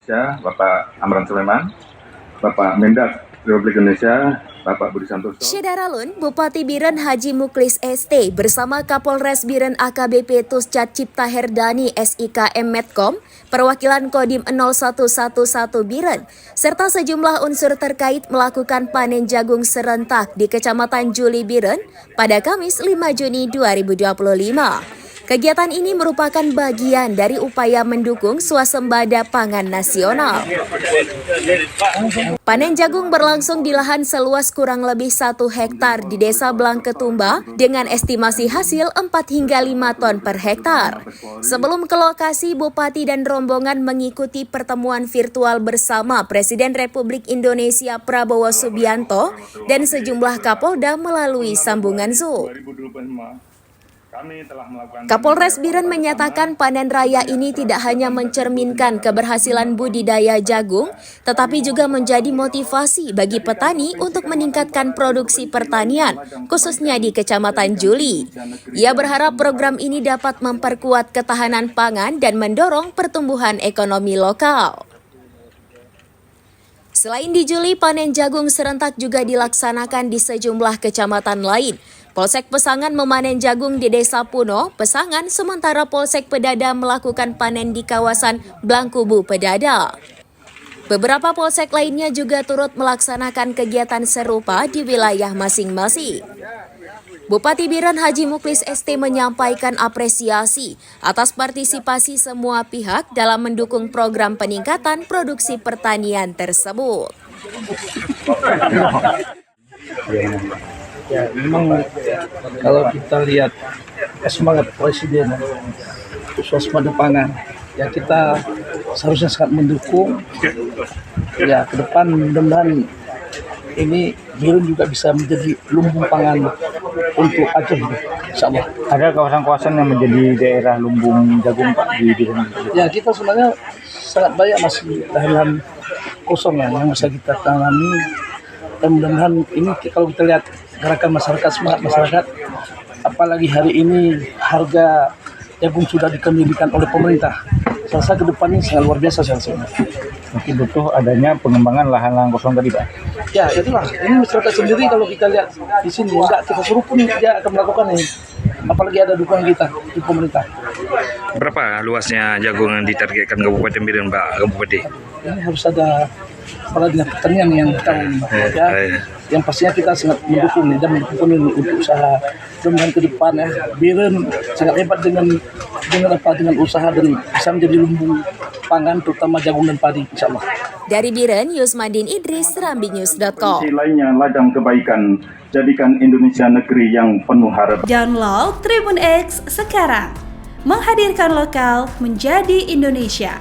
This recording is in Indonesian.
Indonesia, Bapak Amran Sulaiman, Bapak Mendak Republik Indonesia, Bapak Budi Santoso. Syedaralun, Bupati Biren Haji Muklis ST bersama Kapolres Biren AKBP Tuscat Cipta Herdani SIKM Medcom, perwakilan Kodim 0111 Biren, serta sejumlah unsur terkait melakukan panen jagung serentak di Kecamatan Juli Biren pada Kamis 5 Juni 2025. Kegiatan ini merupakan bagian dari upaya mendukung swasembada pangan nasional. Panen jagung berlangsung di lahan seluas kurang lebih 1 hektar di Desa Blangketumba dengan estimasi hasil 4 hingga 5 ton per hektar. Sebelum ke lokasi, Bupati dan rombongan mengikuti pertemuan virtual bersama Presiden Republik Indonesia Prabowo Subianto dan sejumlah Kapolda melalui sambungan Zoom. Kapolres Biren menyatakan panen raya ini tidak hanya mencerminkan keberhasilan budidaya jagung, tetapi juga menjadi motivasi bagi petani untuk meningkatkan produksi pertanian, khususnya di Kecamatan Juli. Ia berharap program ini dapat memperkuat ketahanan pangan dan mendorong pertumbuhan ekonomi lokal. Selain di Juli, panen jagung serentak juga dilaksanakan di sejumlah kecamatan lain. Polsek Pesangan memanen jagung di Desa Puno, Pesangan, sementara Polsek Pedada melakukan panen di kawasan Blangkubu, Pedada. Beberapa polsek lainnya juga turut melaksanakan kegiatan serupa di wilayah masing-masing. Bupati Biren Haji Muklis ST menyampaikan apresiasi atas partisipasi semua pihak dalam mendukung program peningkatan produksi pertanian tersebut. Ya, memang kalau kita lihat semangat Presiden swasembada pangan, ya kita seharusnya sangat mendukung. Ya, ke depan mudah-mudahan ini Biren juga bisa menjadi lumbung pangan untuk Aceh, insyaallah. Ada kawasan-kawasan yang menjadi daerah lumbung jagung Pak di Biren? Ya, kita sebenarnya sangat banyak masih lahan kosong ya yang bisa kita tanami. Dan mudah-mudahan ini kalau kita lihat gerakan masyarakat, semangat masyarakat, apalagi hari ini harga jagung sudah dikendalikan oleh pemerintah. Saya rasa ke depan ini sangat luar biasa hasilnya. Mungkin butuh adanya pengembangan lahan-lahan kosong tadi Pak? Ya itulah, ini masyarakat sendiri kalau kita lihat di sini, enggak kita suruh pun dia akan melakukan ini. Apalagi ada dukungan kita di pemerintah. Berapa luasnya jagung yang ditargetkan Kabupaten Biren Pak Bupati? Ini harus ada kepala dinas pertanian yang tahu ya. Yang pastinya kita sangat mendukung dan mendukung ini untuk usaha dengan ke depan ya. Biren sangat hebat dengan usaha dan bisa menjadi lumbung pangan terutama jagung dan padi insyaallah. Dari Biren, Yusmadin Idris, serambinews.com. Sisi lainnya ladang kebaikan, jadikan Indonesia negeri yang penuh harapan. Download Tribun X sekarang, menghadirkan lokal menjadi Indonesia.